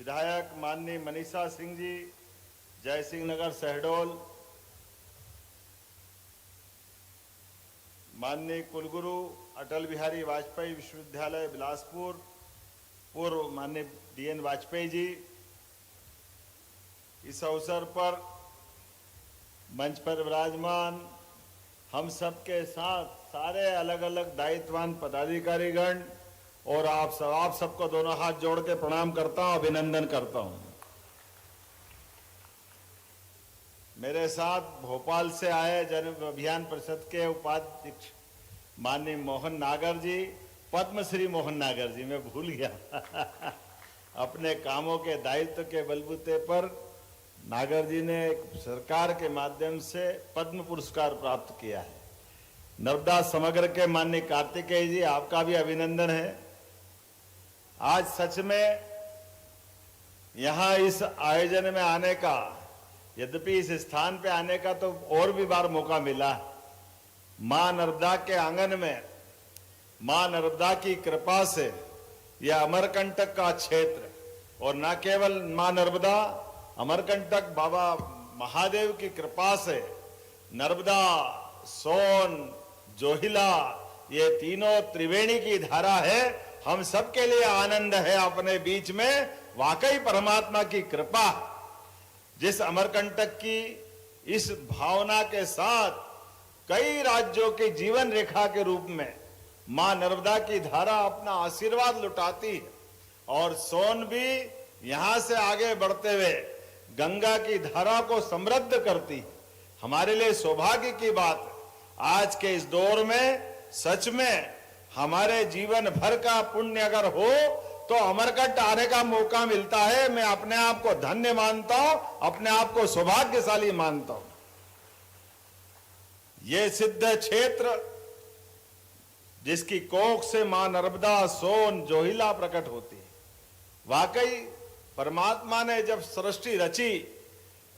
विधायक माननीय मनीषा सिंह जी, जय सिंह नगर शहडोल, माननीय कुलगुरु अटल बिहारी वाजपेयी विश्वविद्यालय बिलासपुर, पूर्व माननीय DN वाजपेयी जी, इस अवसर पर मंच पर विराजमान हम सब के साथ सारे अलग अलग दायित्ववान पदाधिकारीगण और आप सबको दोनों हाथ जोड़ के प्रणाम करता हूं, अभिनंदन करता हूं। मेरे साथ भोपाल से आए जन अभियान परिषद के उपाध्यक्ष माननीय मोहन नागर जी, पद्मश्री मोहन नागर जी, मैं भूल गया अपने कामों के दायित्व के बलबूते पर नागर जी ने सरकार के माध्यम से पद्म पुरस्कार प्राप्त किया है। नर्मदा समग्र के माननीय कार्तिकेय जी, आपका भी अभिनंदन है। आज सच में यहाँ इस आयोजन में आने का, यद्यपि इस स्थान पे आने का तो और भी बार मौका मिला। मां नर्मदा के आंगन में मां नर्मदा की कृपा से यह अमरकंटक का क्षेत्र, और न केवल मां नर्मदा, अमरकंटक बाबा महादेव की कृपा से नर्मदा, सोन, जोहिला, ये तीनों त्रिवेणी की धारा है। हम सबके लिए आनंद है अपने बीच में, वाकई परमात्मा की कृपा। जिस अमरकंटक की इस भावना के साथ कई राज्यों की जीवन रेखा के रूप में मां नर्मदा की धारा अपना आशीर्वाद लुटाती है, और सोन भी यहां से आगे बढ़ते हुए गंगा की धारा को समृद्ध करती है। हमारे लिए सौभाग्य की बात है, आज के इस दौर में सच में हमारे जीवन भर का पुण्य अगर हो तो अमरकंटक आने का मौका मिलता है। मैं अपने आप को धन्य मानता हूं, अपने आप को सौभाग्यशाली मानता हूं। ये सिद्ध क्षेत्र जिसकी कोख से मां नर्मदा, सोन, जोहिला प्रकट होती है। वाकई परमात्मा ने जब सृष्टि रची,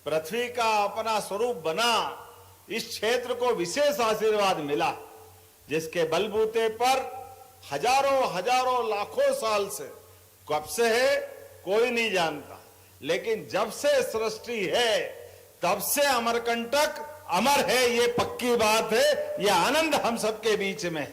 पृथ्वी का अपना स्वरूप बना, इस क्षेत्र को विशेष आशीर्वाद मिला, जिसके बलबूते पर हजारों हजारों लाखों साल से, कब से है कोई नहीं जानता, लेकिन जब से सृष्टि है तब से अमरकंटक अमर है, ये पक्की बात है। ये आनंद हम सबके बीच में,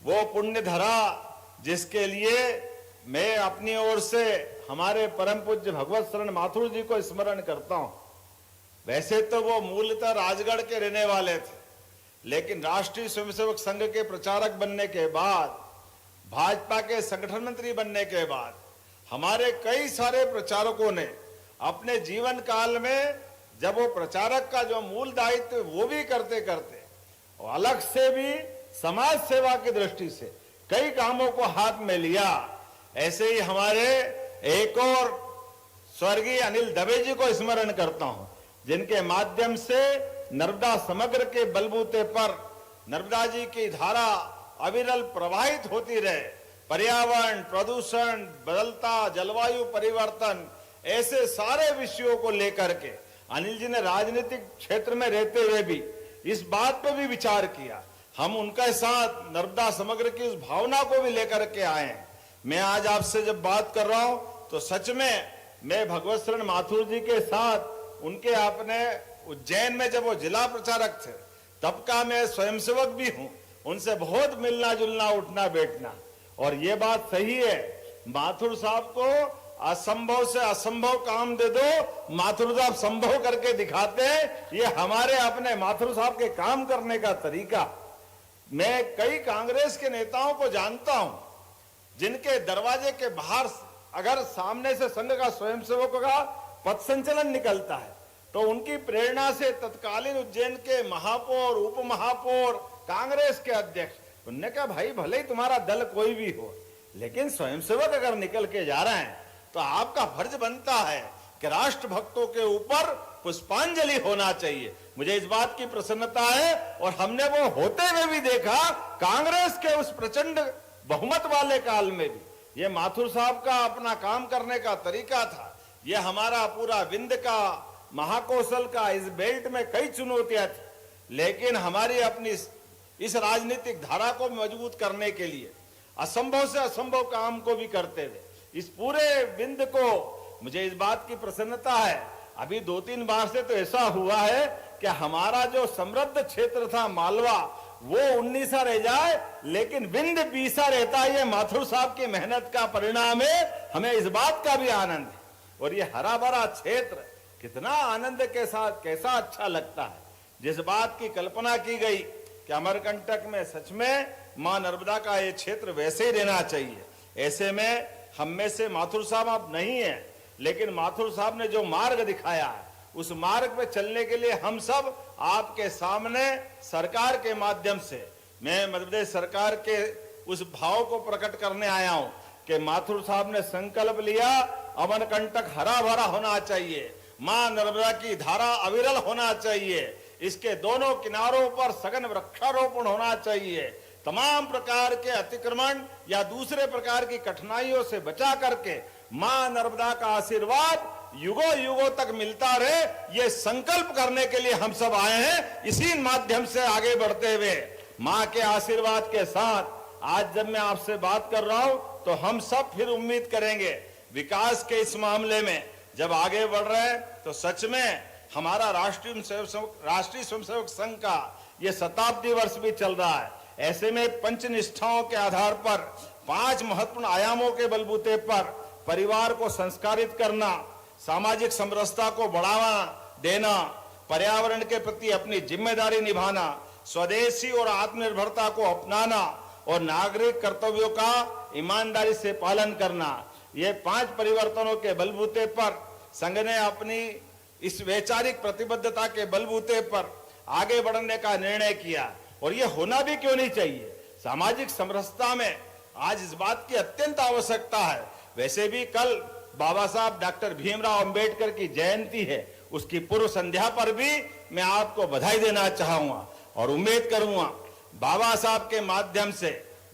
वो पुण्य धरा जिसके लिए मैं अपनी ओर से हमारे परम पूज्य भगवत शरण माथुर जी को स्मरण करता हूं। वैसे तो वो मूलतः राजगढ़ के रहने वाले थे, लेकिन राष्ट्रीय स्वयंसेवक संघ के प्रचारक बनने के बाद, भाजपा के संगठन मंत्री बनने के बाद, हमारे कई सारे प्रचारकों ने अपने जीवन काल में, जब वो प्रचारक का जो मूल दायित्व वो भी करते करते और अलग से भी समाज सेवा की दृष्टि से कई कामों को हाथ में लिया। ऐसे ही हमारे एक और स्वर्गीय अनिल दवे जी को स्मरण करता हूं, जिनके माध्यम से नर्मदा समग्र के बलबूते पर नर्मदा जी की धारा अविरल प्रवाहित होती रहे। पर्यावरण, प्रदूषण, बदलता जलवायु परिवर्तन, ऐसे सारे विषयों को लेकर के अनिल जी ने राजनीतिक क्षेत्र में रहते हुए भी इस बात पर भी विचार किया। हम उनके साथ नर्मदा समग्र की उस भावना को भी लेकर के आए हैं। मैं आज आपसे जब बात कर रहा हूं तो सच में मैं भगवत शरण माथुर जी के साथ उनके अपने उज्जैन में जब वो जिला प्रचारक थे तब का मैं स्वयंसेवक भी हूं, उनसे बहुत मिलना जुलना, उठना बैठना। और ये बात सही है, माथुर साहब को असंभव से असंभव काम दे दो, माथुर साहब संभव करके दिखाते हैं। ये हमारे अपने माथुर साहब के काम करने का तरीका। मैं कई कांग्रेस के नेताओं को जानता हूं जिनके दरवाजे के बाहर अगर सामने से संघ का स्वयंसेवकों का पथ संचलन निकलता है तो उनकी प्रेरणा से तत्कालीन उज्जैन के महापौर, उप महापौर, कांग्रेस के अध्यक्ष, उनने कहा भाई भले ही तुम्हारा दल कोई भी हो, लेकिन स्वयंसेवक अगर निकल के जा रहे हैं तो आपका फर्ज बनता है कि राष्ट्र भक्तों के ऊपर पुष्पांजलि होना चाहिए। मुझे इस बात की प्रसन्नता है, और हमने वो होते हुए भी देखा कांग्रेस के उस प्रचंड बहुमत वाले काल में भी। ये माथुर साहब का अपना काम करने का तरीका था। ये हमारा पूरा विंध्य का, महाकौशल का, इस बेल्ट में कई चुनौतियां थी, लेकिन हमारी अपनी इस राजनीतिक धारा को मजबूत करने के लिए असंभव से असंभव काम को भी करते हुए इस पूरे विंध्य को मुझे इस बात की प्रसन्नता है, अभी 2-3 बार से तो ऐसा हुआ है कि हमारा जो समृद्ध क्षेत्र था मालवा वो 19 रह जाए, लेकिन विंध्य 20 रहता है। ये माथुर साहब की मेहनत का परिणाम है, हमें इस बात का भी आनंद है। और ये हरा भरा क्षेत्र कितना आनंद के साथ कैसा अच्छा लगता है। जिस बात की कल्पना की गई कि अमरकंटक में सच में मां नर्मदा का ये क्षेत्र वैसे ही रहना चाहिए, ऐसे में हम में से माथुर साहब अब नहीं है, लेकिन माथुर साहब ने जो मार्ग दिखाया है उस मार्ग पे चलने के लिए हम सब आपके सामने सरकार के माध्यम से, मैं मध्य प्रदेश सरकार के उस भाव को प्रकट करने आया हूं कि माथुर साहब ने संकल्प लिया अमरकंटक हरा भरा होना चाहिए, मां नर्मदा की धारा अविरल होना चाहिए, इसके दोनों किनारों पर सघन वृक्षारोपण होना चाहिए, तमाम प्रकार के अतिक्रमण या दूसरे प्रकार की कठिनाइयों से बचा करके मां नर्मदा का आशीर्वाद युगों युगों तक मिलता रहे, ये संकल्प करने के लिए हम सब आए हैं। इसी माध्यम से आगे बढ़ते हुए मां के आशीर्वाद के साथ आज जब मैं आपसे बात कर रहा हूं तो हम सब फिर उम्मीद करेंगे विकास के इस मामले में जब आगे बढ़ रहे हैं तो सच में हमारा राष्ट्रीय स्वयंसेवक संघ का ये शताब्दी वर्ष भी चल रहा है। ऐसे में पंचनिष्ठाओं के आधार पर 5 महत्वपूर्ण आयामों के बलबूते पर परिवार को संस्कारित करना, सामाजिक समरसता को बढ़ावा देना, पर्यावरण के प्रति अपनी जिम्मेदारी निभाना, स्वदेशी और आत्मनिर्भरता को अपनाना और नागरिक कर्तव्यों का ईमानदारी से पालन करना, ये 5 परिवर्तनों के बलबूते पर संघ ने अपनी इस वैचारिक प्रतिबद्धता के बलबूते पर आगे बढ़ने का निर्णय किया। और ये होना भी क्यों नहीं चाहिए, सामाजिक समरसता में आज इस बात की अत्यंत आवश्यकता है। वैसे भी कल बाबा साहब डॉक्टर भीमराव अंबेडकर की जयंती है, उसकी पूर्व संध्या पर भी मैं आपको बधाई देना चाहूंगा और उम्मीद करूंगा बाबा साहब के माध्यम से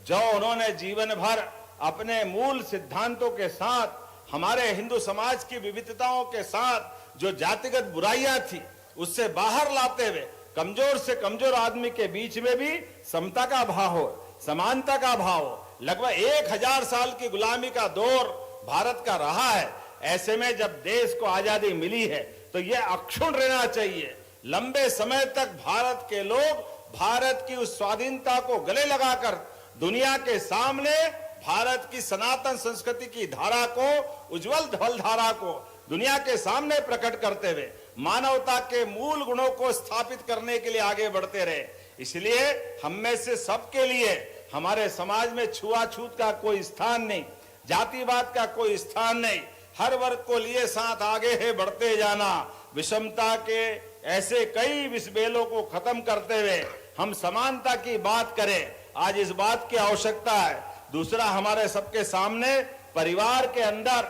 जो उन्होंने जीवन भर अपने मूल सिद्धांतों के साथ हमारे हिंदू समाज की विविधताओं के साथ जो जातिगत बुराइयां थी उससे बाहर लाते हुए कमजोर से कमजोर आदमी के बीच में भी समता का भाव हो, समानता का भाव हो। लगभग 1000 साल की गुलामी का दौर भारत का रहा है। ऐसे में जब देश को आजादी मिली है तो यह अक्षुण्ण रहना चाहिए। लंबे समय तक भारत के लोग भारत की उस स्वाधीनता को गले लगाकर दुनिया के सामने भारत की सनातन संस्कृति की धारा को, उज्जवल धवल धारा को दुनिया के सामने प्रकट करते हुए मानवता के मूल गुणों को स्थापित करने के लिए आगे बढ़ते रहे। इसलिए हम में से सबके लिए हमारे समाज में छुआछूत का कोई स्थान नहीं, जातिवाद का कोई स्थान नहीं, हर वर्ग को लिए साथ आगे है बढ़ते जाना। विषमता के ऐसे कई विषबेलों को खत्म करते हुए हम समानता की बात करें, आज इस बात की आवश्यकता है। दूसरा, हमारे सबके सामने परिवार के अंदर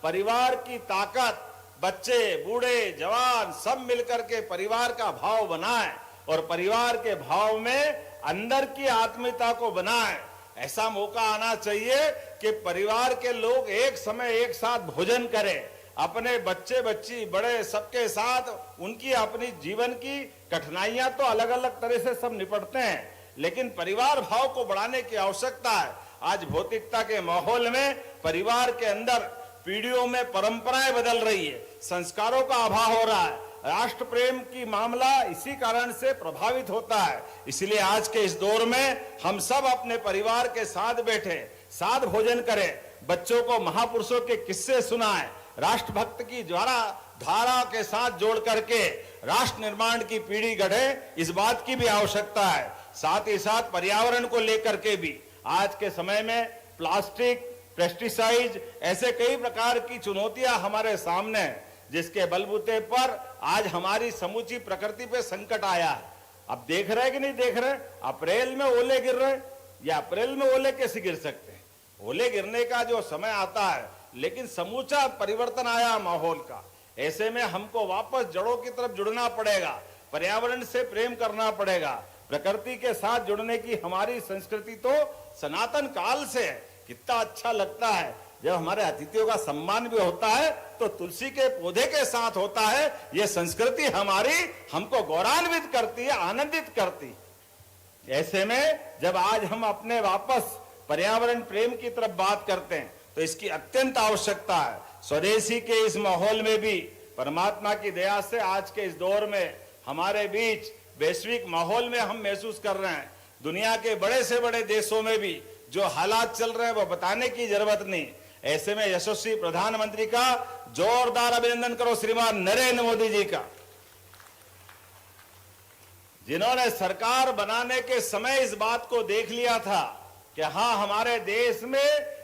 परिवार की ताकत, बच्चे बूढ़े जवान सब मिलकर के परिवार का भाव बनाएं और परिवार के भाव में अंदर की आत्मीयता को बनाएं। ऐसा मौका आना चाहिए कि परिवार के लोग एक समय एक साथ भोजन करें, अपने बच्चे बच्ची बड़े सबके साथ। उनकी अपनी जीवन की कठिनाइयां तो अलग अलग तरह से सब निपटते हैं, लेकिन परिवार भाव को बढ़ाने की आवश्यकता है। आज भौतिकता के माहौल में परिवार के अंदर पीढ़ियों में परंपराएं बदल रही है, संस्कारों का अभाव हो रहा है, राष्ट्र प्रेम की मामला इसी कारण से प्रभावित होता है। इसलिए आज के इस दौर में हम सब अपने परिवार के साथ बैठे, साथ भोजन करें, बच्चों को महापुरुषों के किस्से सुनाएं, राष्ट्रभक्त की धारा के साथ जोड़ करके राष्ट्र निर्माण की पीढ़ी गढ़े, इस बात की भी आवश्यकता है। साथ ही साथ पर्यावरण को लेकर के भी आज के समय में प्लास्टिक, पेस्टिसाइड, ऐसे कई प्रकार की चुनौतियां हमारे सामने हैं, जिसके बलबूते पर आज हमारी समूची प्रकृति पे संकट आया है। अब देख रहे कि नहीं देख रहे, अप्रैल में ओले गिर रहे, या अप्रैल में ओले कैसे गिर सकते हैं? ओले गिरने का जो समय आता है, लेकिन समूचा परिवर्तन आया माहौल का। ऐसे में हमको वापस जड़ों की तरफ जुड़ना पड़ेगा, पर्यावरण से प्रेम करना पड़ेगा। प्रकृति के साथ जुड़ने की हमारी संस्कृति तो सनातन काल से है। कितना अच्छा लगता है जब हमारे अतिथियों का सम्मान भी होता है तो तुलसी के पौधे के साथ होता है। ये संस्कृति हमारी हमको गौरवान्वित करती है, आनंदित करती है। ऐसे में जब आज हम अपने वापस पर्यावरण प्रेम की तरफ बात करते हैं तो इसकी अत्यंत आवश्यकता है। स्वदेशी के इस माहौल में भी परमात्मा की दया से आज के इस दौर में हमारे बीच वैश्विक माहौल में हम महसूस कर रहे हैं, दुनिया के बड़े से बड़े देशों में भी जो हालात चल रहे हैं वो बताने की जरूरत नहीं। ऐसे में यशस्वी प्रधानमंत्री का जोरदार अभिनंदन करो श्रीमान नरेंद्र मोदी जी का, जिन्होंने सरकार बनाने के समय इस बात को देख लिया था कि हाँ, हमारे देश में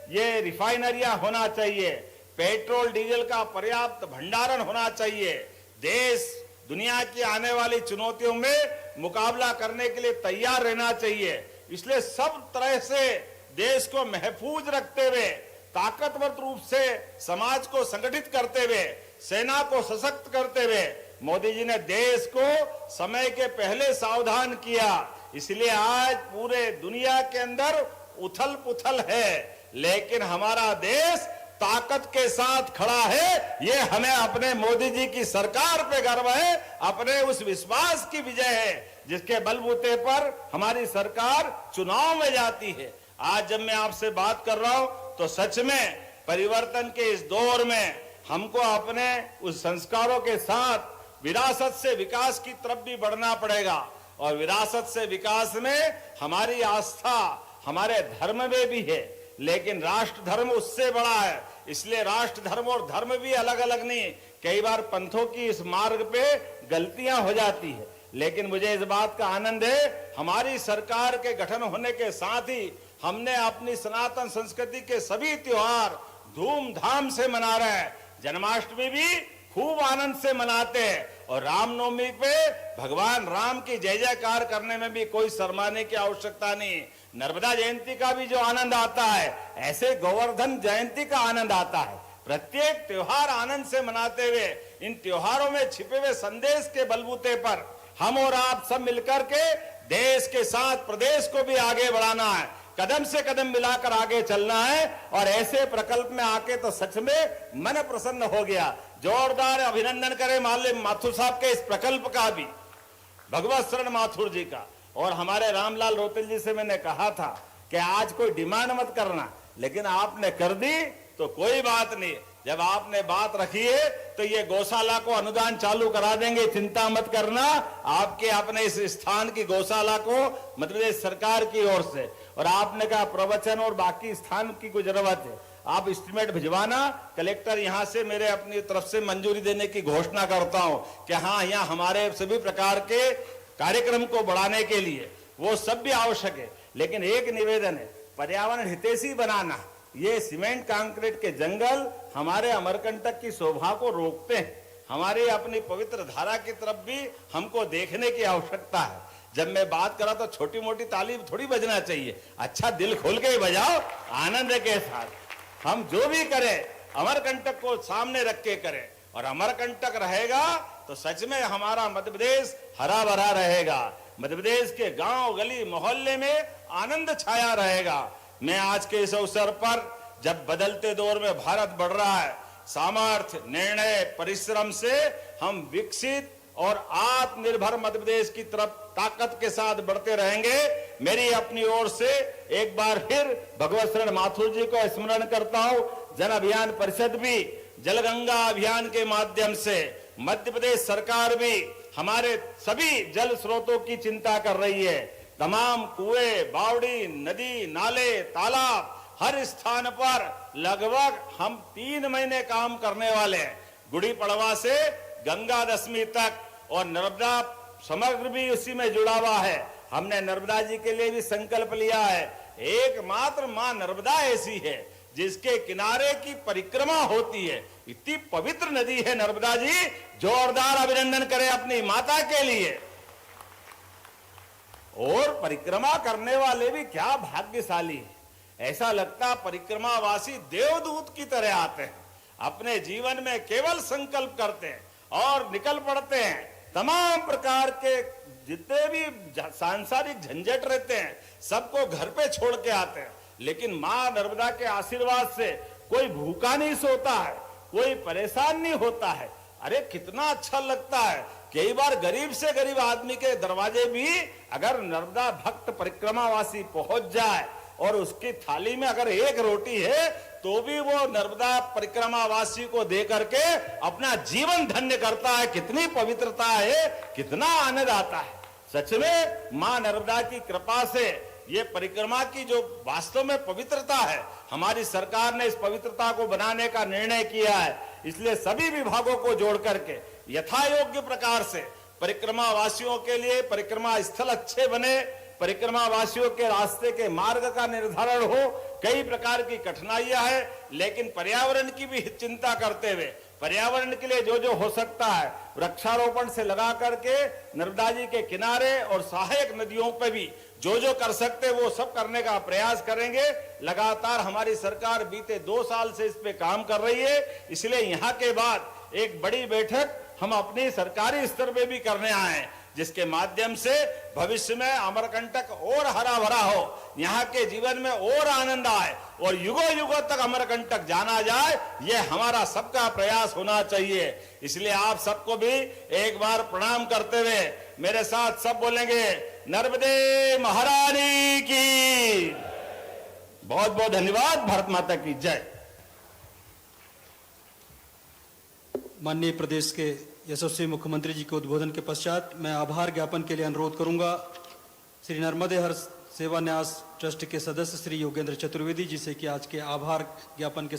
ये रिफाइनरियां होना चाहिए, पेट्रोल डीजल का पर्याप्त भंडारण होना चाहिए, देश दुनिया की आने वाली चुनौतियों में मुकाबला करने के लिए तैयार रहना चाहिए। इसलिए सब तरह से देश को महफूज रखते हुए, ताकतवर रूप से समाज को संगठित करते हुए, सेना को सशक्त करते हुए मोदी जी ने देश को समय के पहले सावधान किया। इसलिए आज पूरे दुनिया के अंदर उथल पुथल है, लेकिन हमारा देश ताकत के साथ खड़ा है। ये हमें अपने मोदी जी की सरकार पे गर्व है, अपने उस विश्वास की विजय है जिसके बलबूते पर हमारी सरकार चुनाव में जाती है। आज जब मैं आपसे बात कर रहा हूं तो सच में परिवर्तन के इस दौर में हमको अपने उस संस्कारों के साथ विरासत से विकास की तरफ भी बढ़ना पड़ेगा, और विरासत से विकास में हमारी आस्था हमारे धर्म में भी है, लेकिन राष्ट्र धर्म उससे बड़ा है। इसलिए राष्ट्र धर्म और धर्म भी अलग अलग नहीं, कई बार पंथों की इस मार्ग पे गलतियां हो जाती है, लेकिन मुझे इस बात का आनंद है हमारी सरकार के गठन होने के साथ ही हमने अपनी सनातन संस्कृति के सभी त्योहार धूमधाम से मना रहे हैं। जन्माष्टमी भी खूब आनंद से मनाते हैं, और रामनवमी पे भगवान राम की जय जयकार करने में भी कोई शर्माने की आवश्यकता नहीं। नर्मदा जयंती का भी जो आनंद आता है, ऐसे गोवर्धन जयंती का आनंद आता है। प्रत्येक त्योहार आनंद से मनाते हुए इन त्योहारों में छिपे हुए संदेश के बलबूते पर हम और आप सब मिलकर के देश के साथ प्रदेश को भी आगे बढ़ाना है, कदम से कदम मिलाकर आगे चलना है। और ऐसे प्रकल्प में आके तो सच में मन प्रसन्न हो गया। जोरदार अभिनंदन करें माननीय माथुर साहब के इस प्रकल्प का भी, भगवत शरण माथुर जी का। और हमारे रामलाल रोतेल जी से मैंने कहा था कि आज कोई डिमांड मत करना, लेकिन आपने कर दी तो कोई बात नहीं। जब आपने बात रखी है तो ये गौशाला को अनुदान चालू करा देंगे, चिंता मत करना। आपके अपने इस स्थान की गौशाला को मध्य प्रदेश सरकार की ओर से, और आपने कहा प्रवचन और बाकी स्थान की कोई जरूरत है, आप एस्टिमेट भिजवाना, कलेक्टर यहां से मेरे अपनी तरफ से मंजूरी देने की घोषणा करता हूं कि हाँ, यहाँ हमारे सभी प्रकार के कार्यक्रम को बढ़ाने के लिए वो सब भी आवश्यक है। लेकिन एक निवेदन है, पर्यावरण हितैषी बनाना। ये सीमेंट कंक्रीट के जंगल हमारे अमरकंटक की शोभा को रोकते हैं, हमारी अपनी पवित्र धारा की तरफ भी हमको देखने की आवश्यकता है। जब मैं बात करा तो छोटी मोटी ताली थोड़ी बजना चाहिए, अच्छा दिल खोल के ही बजाओ, आनंद के साथ। हम जो भी करें अमरकंटक को सामने रख के करें, और अमरकंटक रहेगा तो सच में हमारा मध्य प्रदेश हरा भरा रहेगा। मध्य प्रदेश के गांव गली मोहल्ले में आनंद छाया रहेगा। मैं आज के इस अवसर पर, जब बदलते दौर में भारत बढ़ रहा है, सामर्थ्य, निर्णय, परिश्रम से हम विकसित और आत्मनिर्भर मध्य प्रदेश की तरफ ताकत के साथ बढ़ते रहेंगे। मेरी अपनी ओर से एक बार फिर भगवत शरण माथुर जी को स्मरण करता हूं। जन अभियान परिषद भी, जलगंगा अभियान के माध्यम से मध्य प्रदेश सरकार भी हमारे सभी जल स्रोतों की चिंता कर रही है। तमाम कुएं, बावड़ी, नदी, नाले, तालाब, हर स्थान पर लगभग हम 3 महीने काम करने वाले हैं। गुड़ी पड़वा से गंगा दशमी तक, और नर्मदा समग्र भी उसी में जुड़ा हुआ है। हमने नर्मदा जी के लिए भी संकल्प लिया है। एकमात्र मां नर्मदा ऐसी है जिसके किनारे की परिक्रमा होती है। इतनी पवित्र नदी है नर्मदा जी, जोरदार अभिनंदन करें अपनी माता के लिए। और परिक्रमा करने वाले भी क्या भाग्यशाली है, ऐसा लगता परिक्रमावासी देवदूत की तरह आते हैं, अपने जीवन में केवल संकल्प करते हैं और निकल पड़ते हैं। तमाम प्रकार के जितने भी सांसारिक झंझट रहते हैं सबको घर पे छोड़ के आते हैं, लेकिन मां नर्मदा के आशीर्वाद से कोई भूखा नहीं सोता है, कोई परेशान नहीं होता है। अरे कितना अच्छा लगता है। कई बार गरीब से गरीब आदमी के दरवाजे भी अगर नर्मदा भक्त परिक्रमावासी पहुंच जाए और उसकी थाली में अगर एक रोटी है तो भी वो नर्मदा परिक्रमा वासी को दे करके अपना जीवन धन्य करता है। कितनी पवित्रता है, कितना आनंद आता है। सच में मां नर्मदा की कृपा से ये परिक्रमा की जो वास्तव में पवित्रता है, हमारी सरकार ने इस पवित्रता को बनाने का निर्णय किया है। इसलिए सभी विभागों को जोड़ करके यथा योग्य प्रकार से परिक्रमा वासियों के लिए परिक्रमा स्थल अच्छे बने, परिक्रमा वासियों के रास्ते के मार्ग का निर्धारण हो। कई प्रकार की कठिनाइयां हैं, लेकिन पर्यावरण की भी चिंता करते हुए पर्यावरण के लिए जो जो हो सकता है वृक्षारोपण से लगा करके नर्मदा जी के किनारे और सहायक नदियों पे भी जो जो कर सकते वो सब करने का प्रयास करेंगे। लगातार हमारी सरकार बीते 2 साल से इस पे काम कर रही है। इसलिए यहाँ के बाद एक बड़ी बैठक हम अपनी सरकारी स्तर पे भी करने आए हैं, जिसके माध्यम से भविष्य में अमरकंटक और हरा भरा हो, यहाँ के जीवन में और आनंद आए और युगों युगों तक अमरकंटक जाना जाए, ये हमारा सबका प्रयास होना चाहिए। इसलिए आप सबको भी एक बार प्रणाम करते हुए मेरे साथ सब बोलेंगे, नर्मदे महारानी की। बहुत बहुत धन्यवाद। भारत माता की जय। माननीय प्रदेश के यशस्वी मुख्यमंत्री जी के उद्बोधन के पश्चात मैं आभार ज्ञापन के लिए अनुरोध करूंगा श्री नर्मदे हर सेवा न्यास ट्रस्ट के सदस्य श्री योगेंद्र चतुर्वेदी जी से कि आज के आभार ज्ञापन के